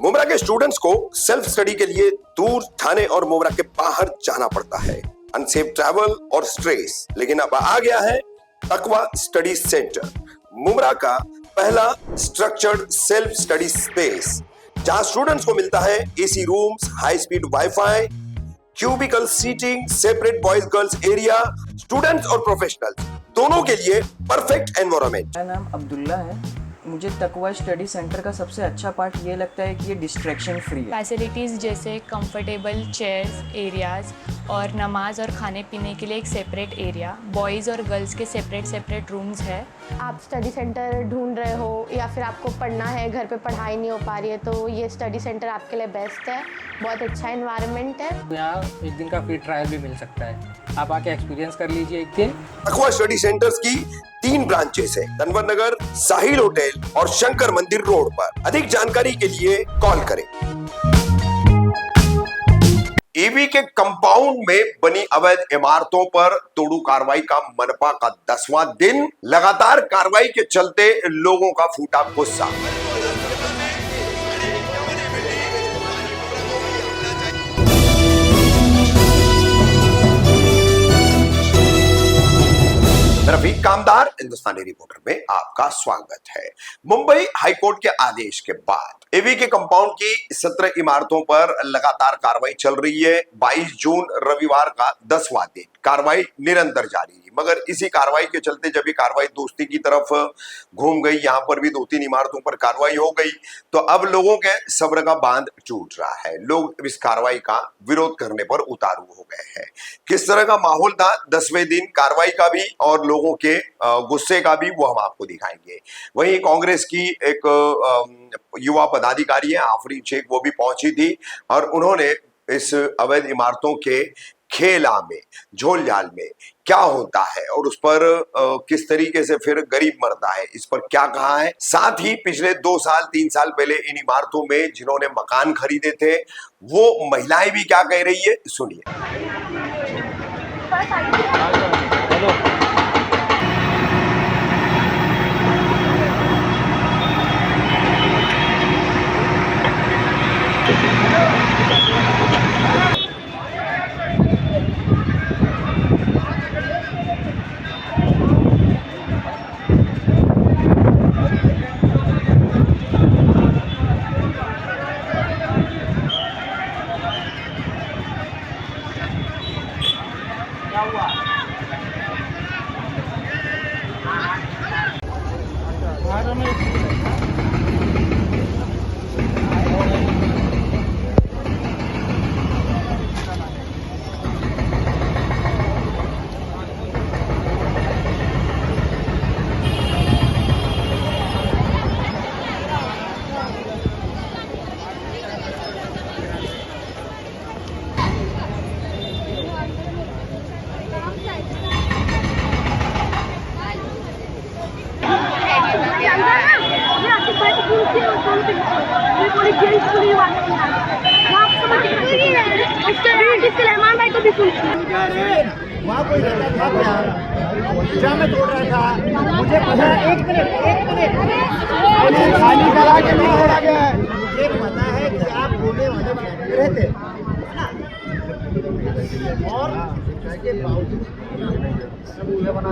मुमरा के स्टूडेंट्स को self study के लिए दूर थाने और मुमरा के बाहर जाना पड़ता है, अनसेफ ट्रैवल और स्ट्रेस। लेकिन अब आ गया है तकवा स्टडी सेंटर, मुमरा का पहला स्ट्रक्चर्ड सेल्फ स्टडी स्पेस, जहां स्टूडेंट्स को मिलता है AC rooms, high speed wifi, cubicle seating, separate boys girls area, students और प्रोफेशनल्स दोनों के लिए परफेक्ट एनवायरनमेंट। मेरा नाम अब्दुल्ला है। मुझे तकवा स्टडी सेंटर का सबसे अच्छा पार्ट ये लगता है कि ये डिस्ट्रैक्शन फ्री है। फैसिलिटीज़ जैसे कंफर्टेबल चेयर्स एरियाज़ और नमाज और खाने पीने के लिए एक सेपरेट एरिया, बॉयज़ और गर्ल्स के सेपरेट रूम्स है। आप स्टडी सेंटर ढूंढ रहे हो या फिर आपको पढ़ना है, घर पे पढ़ाई नहीं हो पा रही है, तो ये स्टडी सेंटर आपके लिए बेस्ट है। बहुत अच्छा एनवायरनमेंट है। यहाँ एक दिन का फ्री ट्रायल भी मिल सकता है, आप आके एक्सपीरियंस कर लीजिए एक दिन। तकवा स्टडी सेंटर्स की 3 ब्रांचेस है, तनवर नगर, साहिल होटल और शंकर मंदिर रोड पर। अधिक जानकारी के लिए कॉल करें। ईवी के कंपाउंड में बनी अवैध इमारतों पर तोड़ू कार्रवाई का मनपा का 10वां दिन। लगातार कार्रवाई के चलते लोगों का फूटा गुस्सा। रफीक कामदार, हिंदुस्तानी रिपोर्टर में आपका स्वागत है। मुंबई हाईकोर्ट के आदेश के बाद ईवी के कंपाउंड की 17 इमारतों पर लगातार कार्रवाई चल रही है। 22 जून रविवार का 10वां दिन कार्रवाई निरंतर जारी है, मगर इसी कार्रवाई के चलते जब ये कार्रवाई दोस्ती की तरफ घूम गई, यहाँ पर भी 2-3 इमारतों पर कार्रवाई हो गई, तो अब लोगों के सब्र का बांध टूट रहा है। लोग इस कार्रवाई का विरोध करने पर उतारू हो गए हैं। किस तरह का माहौल था 10वें दिन कार्रवाई का भी और लोगों के गुस्से का भी, वो हम आपको दिखाएंगे। वहीं कांग्रेस की एक युवा पदाधिकारी है आफरीन शेख, वो भी पहुंची थी और उन्होंने इस अवैध इमारतों के खेला में, झोल जाल में क्या होता है और उस पर किस तरीके से फिर गरीब मरता है, इस पर क्या कहा है। साथ ही पिछले 2 साल 3 साल पहले इन इमारतों में जिन्होंने मकान खरीदे थे वो महिलाएं भी क्या कह रही है, सुनिए। वहाँ कोई रहता था क्या? जहाँ मैं तोड़ रहा था, मुझे पता है। एक मिनट खाली करा के नहीं तोड़ा गया है। मुझे पता है कि आप बोलने वाले रहते और उसके बावजूद बना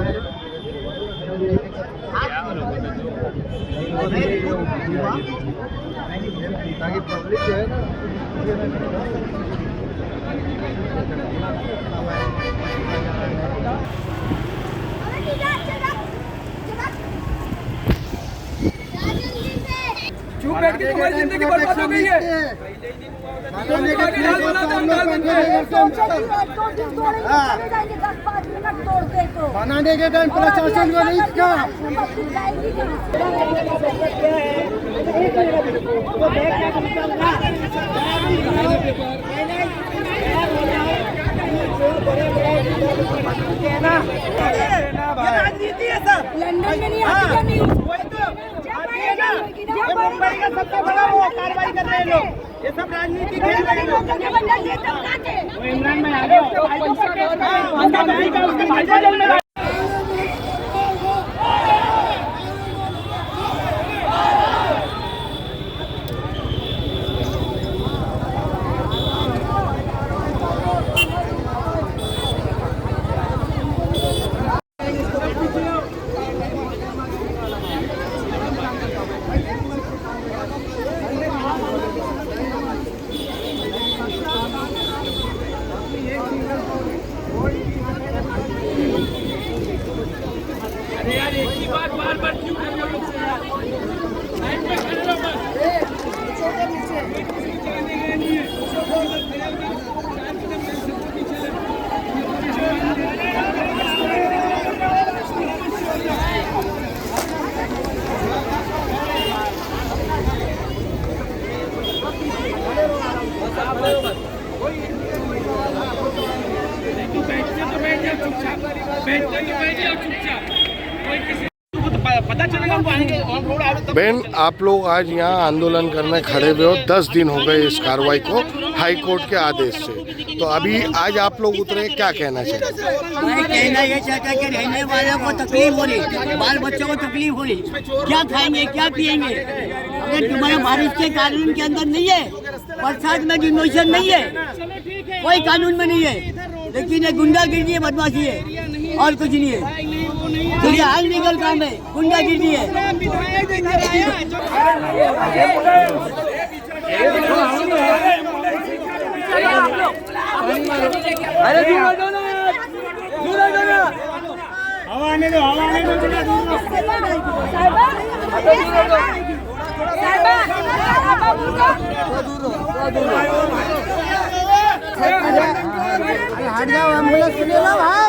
ताकि पब्लिक जो है ना चुप बैठ के तुम्हारी जिंदगी बर्बाद हो गई है। बनाने के टाइम प्रशासन को नहीं क्या राजनीति है सर, लंदन में नहीं आती नहीं। ये मुंबई का सबसे बड़ा वो कार्रवाई कर रहे हैं लोग, ये सब राजनीति खेल रहे हैं लोग। इमरान में आ गए पता चलेगा हमको आएंगे ऑन रोड आए तब। बहन, आप लोग आज यहाँ आंदोलन करने खड़े हुए हो, 10 दिन हो गए इस कार्रवाई को हाई कोर्ट के आदेश से। तो अभी आज आप लोग उतरे, क्या कहना चाहिए? कहना ये चाहता है कि रहने वालों को तकलीफ हो रही, बाल बच्चों को तकलीफ हो रही, क्या खाएंगे क्या पिएंगे? अगर तुम्हारे बारिश के कानून के अंदर नहीं है, बरसात में डिमोशन नहीं है, कोई कानून में नहीं है, लेकिन ये गुंडागिर्दी है, बदमाशी है और कुछ नहीं है। तो ये हाल लीगल काम है, गुंडागिर्दी है। अरे दूर दो ना, हवा आने दो, हवा आने हट जाओ, एम्बुलेंस ले लो भाई।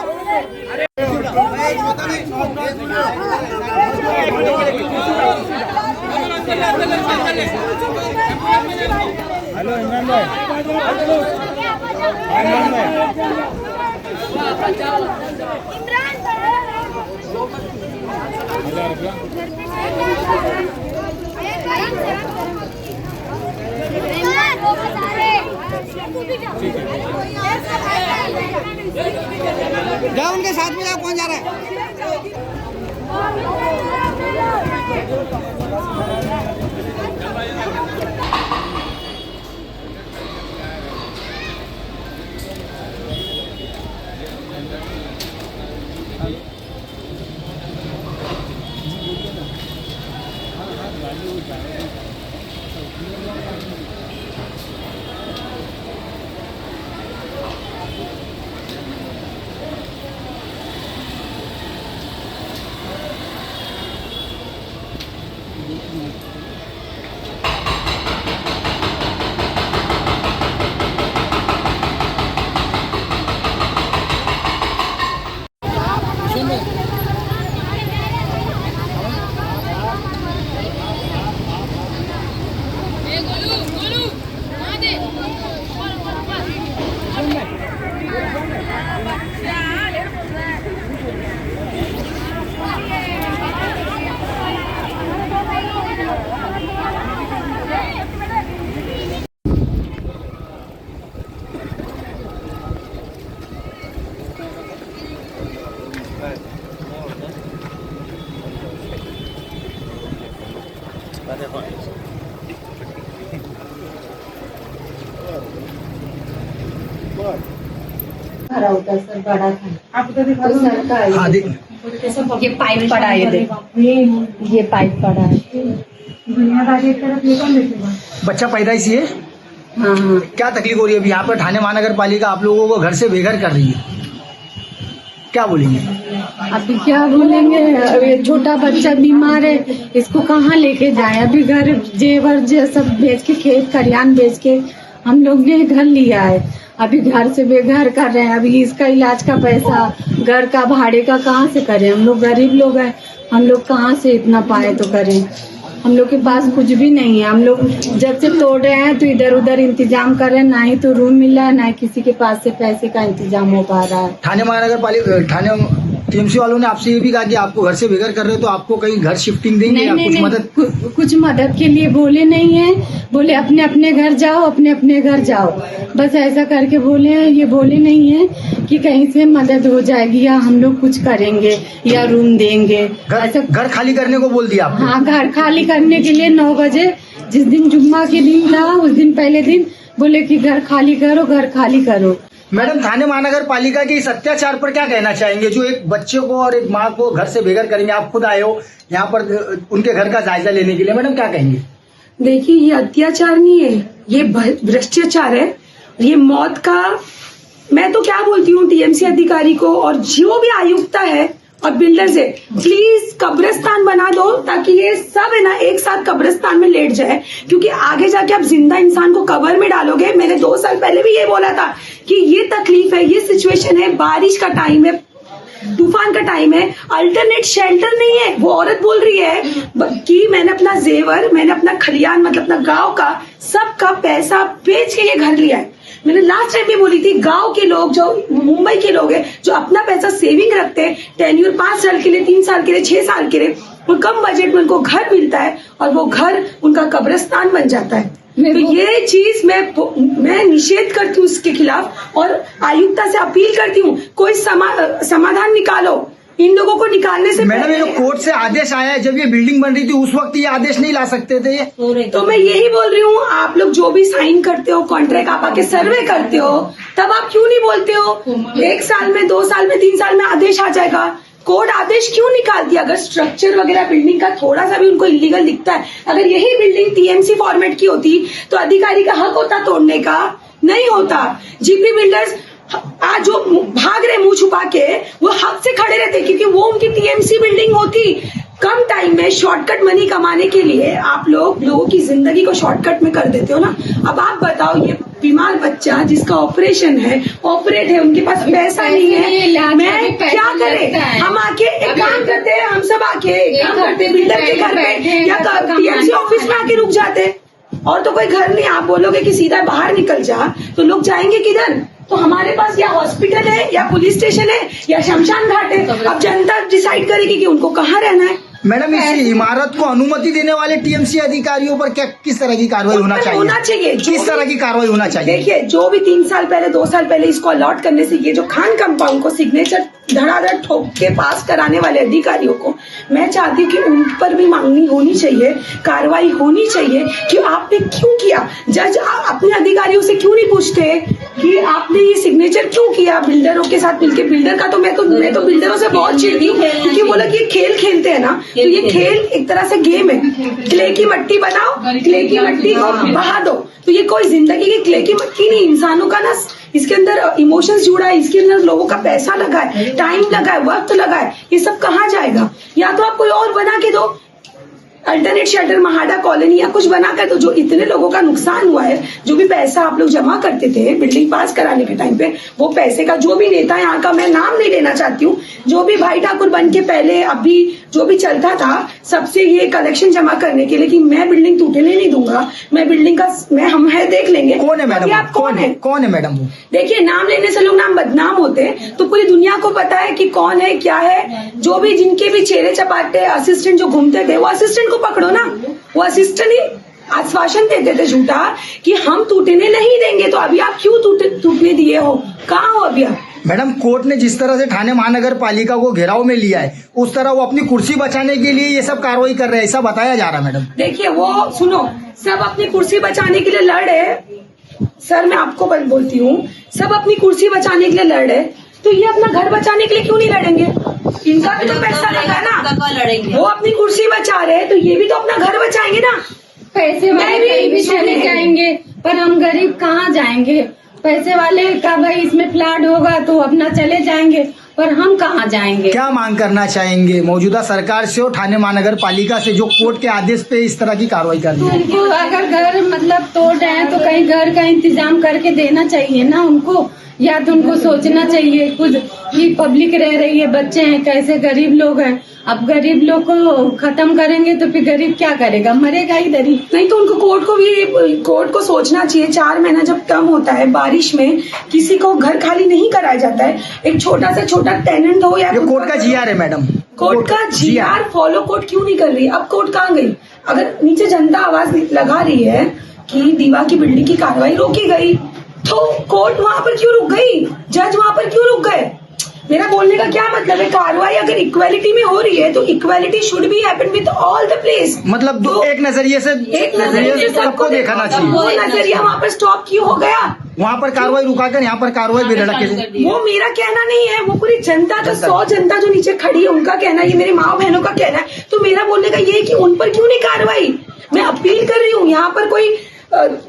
हेलो इमरान जाओ उनके साथ में, जाओ, कौन जा रहा है? भरा होता है सर, बड़ा था तो सर का ये पाइप पड़ा है, ये पाइप पड़ा है। बच्चा पैदाइश है। हाँ हाँ। क्या तकलीफ हो रही है अभी यहाँ पर? थाने महानगर पालिका आप लोगों को घर से बेघर कर रही है, क्या बोलेंगे? अभी क्या बोलेंगे? ये छोटा बच्चा बीमार है, इसको कहाँ लेके जाए? अभी घर जेवर सब बेच के, खेत खलियान बेच के हम लोग ने घर लिया है, अभी घर से बेघर कर रहे हैं। अभी इसका इलाज का पैसा, घर का भाड़े का कहाँ से करें? हम लोग गरीब लोग हैं, हम लोग कहाँ से इतना पाए तो करें? हम लोग के पास कुछ भी नहीं है। हम लोग जब से तोड़ रहे हैं तो इधर उधर इंतजाम कर रहे हैं, ना ही तो रूम मिल रहा है, ना ही किसी के पास से पैसे का इंतजाम हो पा रहा है। थाने महानगर पालिका, थाने टीएमसी वालों ने आपसे ये भी कहा कि आपको घर से बेघर कर रहे हो तो आपको कहीं घर शिफ्टिंग देंगे या कुछ मदद? कुछ मदद के लिए बोले नहीं है, बोले अपने अपने घर जाओ, अपने अपने घर जाओ, बस ऐसा करके बोले हैं। ये बोले नहीं है कि कहीं से मदद हो जाएगी या हम लोग कुछ करेंगे या रूम देंगे। ऐसा घर खाली करने को बोल दिया? हाँ, घर खाली करने के लिए 9 बजे जिस दिन जुम्मा के दिन था उस दिन पहले दिन बोले कि घर खाली करो, घर खाली करो। मैडम, थाने महानगर पालिका के इस अत्याचार पर क्या कहना चाहेंगे, जो एक बच्चे को और एक माँ को घर से बेघर करेंगे? आप खुद आए हो यहाँ पर उनके घर का जायजा लेने के लिए, मैडम क्या कहेंगे? देखिए, ये अत्याचार नहीं है, ये भ्रष्टाचार है, ये मौत का। मैं तो क्या बोलती हूँ टीएमसी अधिकारी को और जो भी आयुक्ता है और बिल्डर से, प्लीज कब्रिस्तान बना दो ताकि ये सब है ना एक साथ कब्रिस्तान में लेट जाए, क्योंकि आगे जाके आप जिंदा इंसान को कब्र में डालोगे। मैंने 2 साल पहले भी ये बोला था कि ये तकलीफ है, ये सिचुएशन है, बारिश का टाइम है, तूफान का टाइम है, अल्टरनेट शेल्टर नहीं है। वो औरत बोल रही है कि मैंने अपना जेवर, मैंने अपना खलियान मतलब अपना गांव का सबका पैसा बेच के ये घर लिया है। मैंने लास्ट टाइम भी बोली थी, गांव के लोग जो मुंबई के लोग हैं जो अपना पैसा सेविंग रखते हैं, टेन्यूर 5 साल के लिए, 3 साल के लिए, 6 साल के लिए, वो कम बजट में उनको घर मिलता है और वो घर उनका कब्रिस्तान बन जाता है। तो ये चीज मैं निषेध करती हूँ इसके खिलाफ और आयुक्ता से अपील करती हूँ, कोई समाधान निकालो। इन लोगों को निकालने से मैडम ये जो कोर्ट से आदेश आया है, जब ये बिल्डिंग बन रही थी उस वक्त ये आदेश नहीं ला सकते थे ये? तो मैं यही बोल रही हूँ, आप लोग जो भी साइन करते हो कॉन्ट्रैक्ट, आप आके सर्वे करते हो, तब आप क्यों नहीं बोलते हो 1 साल में, 2 साल में, 3 साल में आदेश आ जाएगा? कोर्ट आदेश क्यों निकाल दिया? अगर स्ट्रक्चर वगैरह बिल्डिंग का थोड़ा सा भी उनको इलीगल दिखता है, अगर यही बिल्डिंग टीएमसी फॉर्मेट की होती तो अधिकारी का हक होता तोड़ने का, नहीं होता। जीपी बिल्डर्स आज जो भाग रहे मुंह छुपा के, वो हक से खड़े रहते क्योंकि वो उनकी टीएमसी बिल्डिंग होती। कम टाइम में शॉर्टकट मनी कमाने के लिए आप लोगों की जिंदगी को शॉर्टकट में कर देते हो ना। अब आप बताओ, ये बीमार बच्चा जिसका ऑपरेशन है, ऑपरेट है, उनके पास पैसा नहीं है, मैं क्या करे? हम आके एक काम करते हैं, हम सब आके एक काम करते हैं, बिल्डर के घर पे या टीएमसी ऑफिस में आके रुक जाते, और तो कोई घर नहीं। आप बोलोगे कि सीधा बाहर निकल जा, तो लोग जाएंगे किधर? तो हमारे पास या हॉस्पिटल है, या पुलिस स्टेशन है, या शमशान घाट है। अब जनता डिसाइड करेगी कि उनको कहाँ रहना है। मैडम इस इमारत को अनुमति देने वाले टीएमसी अधिकारियों पर क्या किस तरह की कार्रवाई होना चाहिए? किस तरह की कार्रवाई होना चाहिए? देखिए, जो भी 3 साल पहले, 2 साल पहले इसको अलॉट करने से ये जो खान कंपाउंड को सिग्नेचर धड़ाधड़ ठोक के पास कराने वाले अधिकारियों को मैं चाहती हूँ कि उन पर भी मांगनी होनी चाहिए, कार्रवाई होनी चाहिए कि आपने क्यों किया। जज अपने अधिकारियों से क्यों नहीं पूछते कि आपने ये सिग्नेचर क्यों किया बिल्डरों के साथ मिलकर? बिल्डर का तो मैं तो बिल्डरों से बहुत चिढ़ती हूँ क्योंकि वो लोग ये खेल खेलते हैं ना, तो ये खेल एक तरह से गेम है। क्ले की मट्टी बनाओ, क्ले की मट्टी को बहा दो, तो ये कोई जिंदगी की क्ले की मट्टी नहीं। इंसानों का ना इसके अंदर इमोशंस जुड़ा है, इसके अंदर लोगों का पैसा लगा है, टाइम लगा है, वक्त लगा है, ये सब कहाँ जाएगा? या तो आप कोई और बना के दो, अल्टरनेट शेल्टर, महाडा कॉलोनी या कुछ बना कर दो। जो इतने लोगों का नुकसान हुआ है, जो भी पैसा आप लोग जमा करते थे बिल्डिंग पास कराने के टाइम पे, वो पैसे का जो भी नेता, यहाँ का मैं नाम नहीं लेना चाहती हूँ, जो भी भाई ठाकुर बन के पहले अभी जो भी चलता था, सबसे ये कलेक्शन जमा करने के लिए कि मैं बिल्डिंग टूटने नहीं दूंगा, मैं बिल्डिंग का हम है देख लेंगे। कौन है मैडम? आप कौन है? कौन है मैडम? देखिए, नाम लेने से लोग नाम बदनाम होते हैं, तो पूरी दुनिया को पता है कि कौन है, क्या है। जो भी जिनके भी चेहरे चपाटे असिस्टेंट जो घूमते थे, वो असिस्टेंट को पकड़ो ना। वो असिस्टेंट ही आश्वासन देते थे झूठा कि हम टूटने नहीं देंगे, तो अभी आप क्यों टूटने दिए हो? कहाँ हो अभी आप? मैडम, कोर्ट ने जिस तरह से ठाणे महानगर पालिका को घेराव में लिया है, उस तरह वो अपनी कुर्सी बचाने के लिए ये सब कार्रवाई कर रहे हैं, ऐसा बताया जा रहा है मैडम। देखिए, वो सुनो, सब अपनी कुर्सी बचाने के लिए लड़ रहे। सर, मैं आपको बोलती हूँ, सब अपनी कुर्सी बचाने के लिए लड़ रहे, तो ये अपना घर बचाने के लिए क्यों नहीं लड़ेंगे? इनका भी तो पैसा लगा ना, वो अपनी कुर्सी बचा रहे, तो ये भी तो अपना घर बचाएंगे ना। पैसे वाले भी चले जाएंगे, पर हम गरीब कहाँ जाएंगे? पैसे वाले का भाई इसमें फ्लड होगा तो अपना चले जाएंगे, पर हम कहाँ जाएंगे? क्या मांग करना चाहेंगे मौजूदा सरकार से और ठाणे महानगर पालिका से, जो कोर्ट के आदेश पे इस तरह की कार्रवाई कर रही है? उनको अगर घर मतलब तोड़ रहे हैं तो कहीं घर का इंतजाम करके देना चाहिए ना उनको, या तो उनको सोचना चाहिए खुद कि पब्लिक रह रही है, बच्चे हैं, कैसे गरीब लोग हैं। अब गरीब लोग को खत्म करेंगे तो फिर गरीब क्या करेगा? मरेगा ही गरीब। नहीं तो उनको कोर्ट को सोचना चाहिए। 4 महीना जब कम होता है, बारिश में किसी को घर खाली नहीं कराया जाता है। एक छोटा से छोटा टेनेंट हो या कोर्ट का जीआर है मैडम, कोर्ट का जीआर फॉलो कोर्ट क्यों नहीं कर रही? अब कोर्ट कहाँ गई? अगर नीचे जनता आवाज लगा रही है कि दीवा की बिल्डिंग की कार्रवाई रोकी गई, तो कोर्ट वहां पर क्यों रुक गई? जज वहां पर क्यों रुक गए? मेरा बोलने का क्या मतलब है? कार्रवाई अगर इक्वालिटी में हो रही है तो equality should be happen with all the place. मतलब तो एक नजरिए से सबको देखना चाहिए। वो नजरिया वहाँ पर स्टॉप क्यों हो गया? वहाँ पर कार्रवाई रुकाकर यहाँ पर कार्रवाई बेधड़क के। वो मेरा कहना नहीं है, वो पूरी जनता का 100 जनता जो नीचे खड़ी है उनका कहना है, ये मेरे माँ बहनों का कहना है। तो मेरा बोलने का ये है कि उन पर क्यों नहीं कार्रवाई? मैं अपील कर रही हूँ, यहाँ पर कोई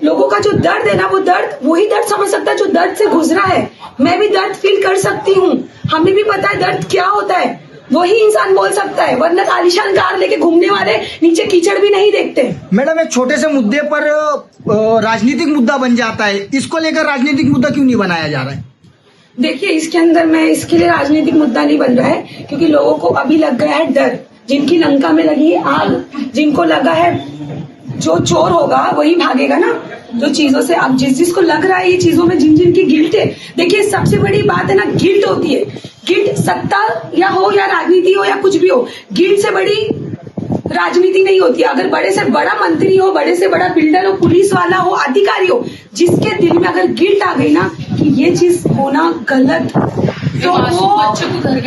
लोगों का जो दर्द है ना, वो दर्द वही दर्द समझ सकता है जो दर्द से गुजरा है। मैं भी दर्द फील कर सकती हूँ, हमें भी पता है दर्द क्या होता है, वही इंसान बोल सकता है, वरना आलीशान कार लेके घूमने वाले नीचे कीचड़ भी नहीं देखते। मैडम, एक छोटे से मुद्दे पर राजनीतिक मुद्दा बन जाता है, इसको लेकर राजनीतिक मुद्दा क्यों नहीं बनाया जा रहा है? देखिए इसके अंदर मैं इसके लिए राजनीतिक मुद्दा नहीं बन रहा है, क्योंकि लोगों को अभी लग गया है डर। जिनकी लंका में लगी है आग, जिनको लगा है जो चोर होगा वही भागेगा ना, जो चीजों से अब जिसको लग रहा है ये चीजों में जिन की गिल्ट है। देखिए सबसे बड़ी बात है ना, गिल्ट होती है। गिल्ट सत्ता या हो या राजनीति हो या कुछ भी हो, गिल्ट से बड़ी राजनीति नहीं होती है। अगर बड़े से बड़ा मंत्री हो, बड़े से बड़ा बिल्डर हो, पुलिस वाला हो, अधिकारी हो, जिसके दिल में अगर गिल्ट आ गई ना कि ये चीज होना गलत, तो वो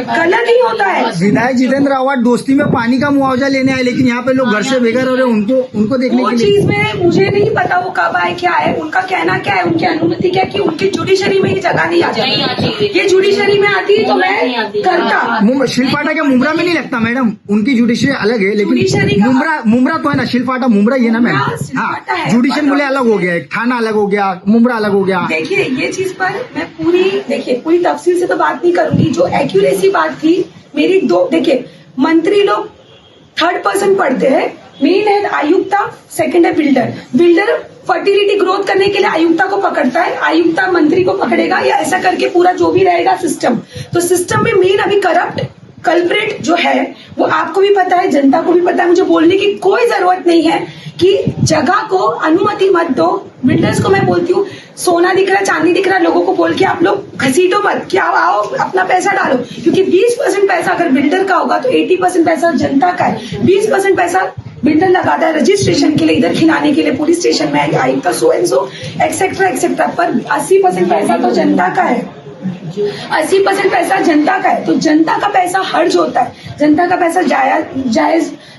गलत ही होता है। विधायक जितेंद्र आवाड दोस्ती में पानी का मुआवजा लेने आए, लेकिन यहाँ पे लोग घर से बेघर हो रहे हैं, उनको देखने वो के लिए। चीज में मुझे नहीं पता वो कब आए, क्या है, उनका कहना क्या है, उनकी अनुमति क्या है कि उनकी जुडिशरी में ये जगह नहीं आती। ये जुडिशरी में आती तो मैं करता। शिलपाटा क्या मुमरा में नहीं लगता मैडम? उनकी जुडिशरी अलग है, लेकिन मुमरा तो है ना, शिलपाटा मुमरा ही है ना मैम। हाँ, जुडिशरी बोले अलग हो गया, थाना अलग हो गया, मुमरा अलग हो गया। देखिए ये चीज पर मैं पूरी तफसील से तो बात नहीं करूंगी। जो एक्यूरेसी बात थी मेरी देखिए मंत्री लोग थर्ड पर्सन पढ़ते हैं। मेन है आयुक्ता, सेकंड है बिल्डर। बिल्डर फर्टिलिटी ग्रोथ करने के लिए आयुक्ता को पकड़ता है, आयुक्ता मंत्री को पकड़ेगा, या ऐसा करके पूरा जो भी रहेगा सिस्टम। तो सिस्टम में मेन अभी करप्ट कल्प्रेट जो है वो आपको भी पता है, जनता को भी पता है। मुझे बोलने की कोई जरूरत नहीं है कि जगह को अनुमति मत दो। बिल्डर्स को मैं बोलती हूँ, सोना दिख रहा है, चांदी दिख रहा है, लोगों को बोल के आप लोग घसीटो मत कि आओ अपना पैसा डालो, क्योंकि 20% पैसा अगर बिल्डर का होगा तो 80% पैसा जनता का है। 20% पैसा बिल्डर लगाता है रजिस्ट्रेशन के लिए, इधर खिलाने के लिए, पुलिस स्टेशन में आयुक्त so and so etcetera etcetera, पर 80% पैसा तो जनता का है। 80% पैसा जनता का है, तो जनता का पैसा हर्ज होता है, जनता का पैसा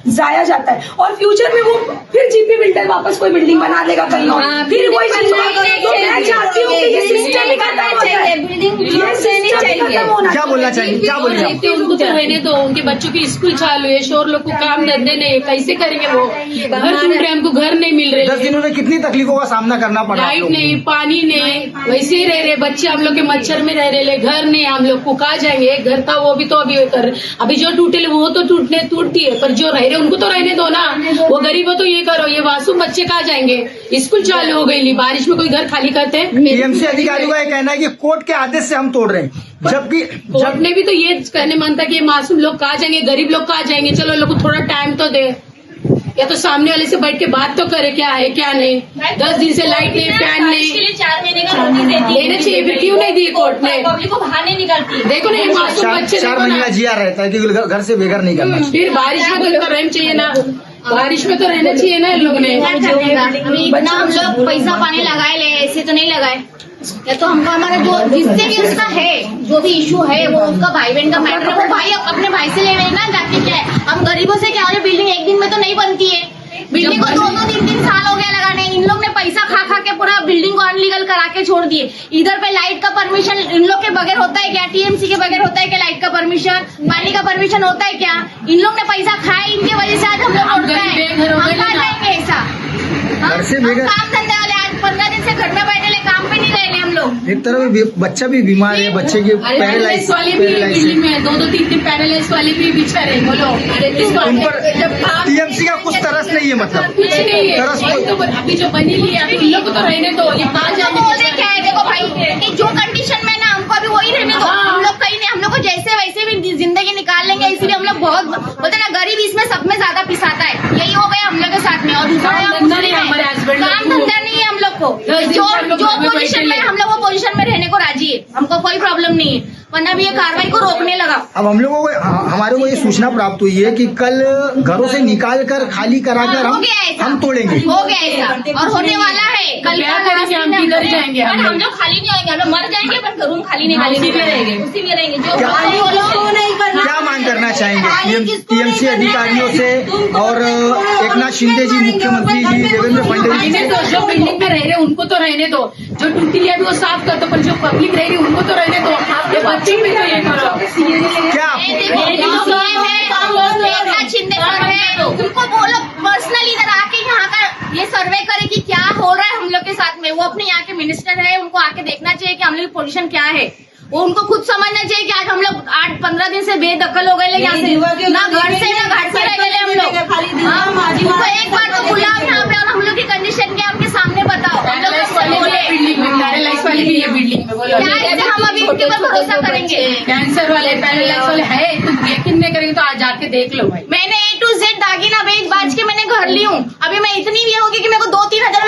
जाया जाता है। और फ्यूचर में वो फिर जीपी बिल्डर वापस कोई बिल्डिंग बना देगा कहीं और, फिर वही चीज। तो मैं चाहती हूँ कि ये सिस्टम ही खत्म हो जाए, ये सिस्टम खत्म होना। क्या बोलना चाहिए, क्या बोलिए आप? उनको तो रहने दो, उनके बच्चों की स्कूल चालू है, शोर लोग को काम धंधे नहीं, कैसे करेंगे वो? घर ढूंढ रहे, हमको घर नहीं मिल रहे। 10 दिनों में कितनी तकलीफों का सामना करना पड़ा? लाइट नहीं, पानी नहीं, वैसे ही रह रहे बच्चे, हम लोग के मच्छर में रह रहे, घर नहीं, हम लोग को कहा जाएंगे। घर था वो भी तो अभी जो टूटे वो तो टूटती है, पर जो रह रहे उनको तो रहने दो ना। वो गरीब हो तो ये करो, ये मासूम बच्चे कहाँ जाएंगे? स्कूल चालू हो गई, बारिश में कोई घर खाली करते हैं? टीएमसी अधिकारियों का ये कहना है कि कोर्ट के आदेश से हम तोड़ रहे हैं, जबकि कोर्ट ने भी तो ये कहने मानता कि ये मासूम लोग कहाँ जाएंगे, गरीब लोग कहाँ जाएंगे? चलो लोग को थोड़ा टाइम तो दे, या तो सामने वाले से बैठ के बात तो करे क्या है क्या नहीं। 10 दिन से लाइट नहीं, फैन नहीं, 4 महीने का नोटिस देती है, लेना चाहिए, फिर क्यों नहीं दी कोर्ट ने? पब्लिक को बाहर नहीं निकालती है। देखो ना, मासूम बच्चे 4 महीने का जिया रहता है कि घर से बेघर नहीं करना। फिर बारिश में तो रहना चाहिए ना, बारिश में तो रहना चाहिए ना इन लोग ने। इतना हम लोग पैसा पानी लगाए ले, ऐसे तो नहीं लगाए। या तो हमको हमारा जो जिससे भी उसका है, जो भी इशू है, वो उसका भाई बहन का मैटर है, वो भाई अपने भाई से ले ना जाके। क्या है, हम गरीबों से क्या हो, बिल्डिंग एक दिन में तो नहीं बनती है। बिल्डिंग को 2-2, 3-3 साल हो गया लगाने। इन लोग ने पैसा खा के पूरा बिल्डिंग को अनलीगल करा के छोड़ दिए। इधर पे लाइट का परमिशन इन लोग के बगैर होता है क्या? टीएमसी के बगैर होता है क्या लाइट का परमिशन? पानी का परमिशन होता है क्या? इन लोग ने पैसा खाया, इनकी वजह से आज हम लोग हम कहाँ जाएंगे? ऐसा काम धंधे वाले आज 15 दिन से घर में बैठे ले, काम पे नहीं रहे हम लोग। एक तरफ बच्चा भी बीमार है, बच्चे की पैरालाइज वाले भी बिल्डिंग में 2-2, 3-3 पैरालाइज वाले भी बिछा रहे। बोलो टीएमसी का कुछ तरस नहीं है, मतलब कुछ नहीं है। अभी जो बनी लिया इन लोग को तो रहने दो, ये कहाँ जाने? क्या है देखो भाई, जो कंडीशन में ना हमको अभी वही रहने दो। हम लोग कहीं नहीं, हम लोग को जैसे वैसे भी जिंदगी निकाल लेंगे। इसीलिए हम लोग बहुत बोलते ना, गरीब इसमें सब में ज्यादा पिसाता है। यही हो गया हम लोग के साथ में। और काम धंधा नहीं है हम लोग को। जो पोजीशन में हम लोग वो पोजीशन में रहने को राजी है, हमको कोई प्रॉब्लम नहीं है, वरना भी ये कार्रवाई को रोकने लगा। अब हम लोगों को हमारे को ये सूचना प्राप्त हुई है कि कल घरों से निकाल कर खाली कराकर हम तोड़ेंगे। हो गया ऐसा और होने वाला है। कल हम किधर जाएंगे? हम लोग खाली नहीं होंगे, हम लोग मर जाएंगे, पर रूम खाली नहीं, खाली रहेंगे, उसी में रहेंगे। जो क्या मांग करना चाहेंगे टीएमसी अधिकारियों से और एकनाथ शिंदे जी, मुख्यमंत्री जी, देवेंद्र फडणवीस जी? तो जो बिल्डिंग में रह रहे उनको तो रहने दो, जो टूटी है अभी वो साफ कर दो, पर जो पब्लिक रह रही उनको तो रहने दो। ये बच्चे भी तो ये करो क्या शिंदे सर है, उनको बोलो पर्सनली इधर आके यहाँ का ये सर्वे करे कि क्या हो रहा है हम लोग के साथ में। वो अपने यहाँ के मिनिस्टर है, उनको आके देखना चाहिए कि हम लोग की पोजीशन क्या है। वो उनको खुद समझना चाहिए कि आज हम लोग 8-15 दिन से बेदखल हो गए, यहाँ से ना घर से ना घाट से रह गए हम लोग। उनको एक बार तो बुलाओ यहाँ पे और हम लोग की कंडीशन क्या है उनके सामने बताओ। हम लोग बिल्डिंग में पैरालाइज वाली भी है बिल्डिंग में, बोलो हम अभी उनके ऊपर भरोसा करेंगे। कैंसर वाले पैरालाइज वाले है, तुम यकीन नहीं करेंगे तो आज जाके देख लो भाई। मैंने A to Z दागिना बेच बाज के मैंने घर ली हूँ। अभी मैं इतनी भी होगी कि मेरे को 2-3 हजार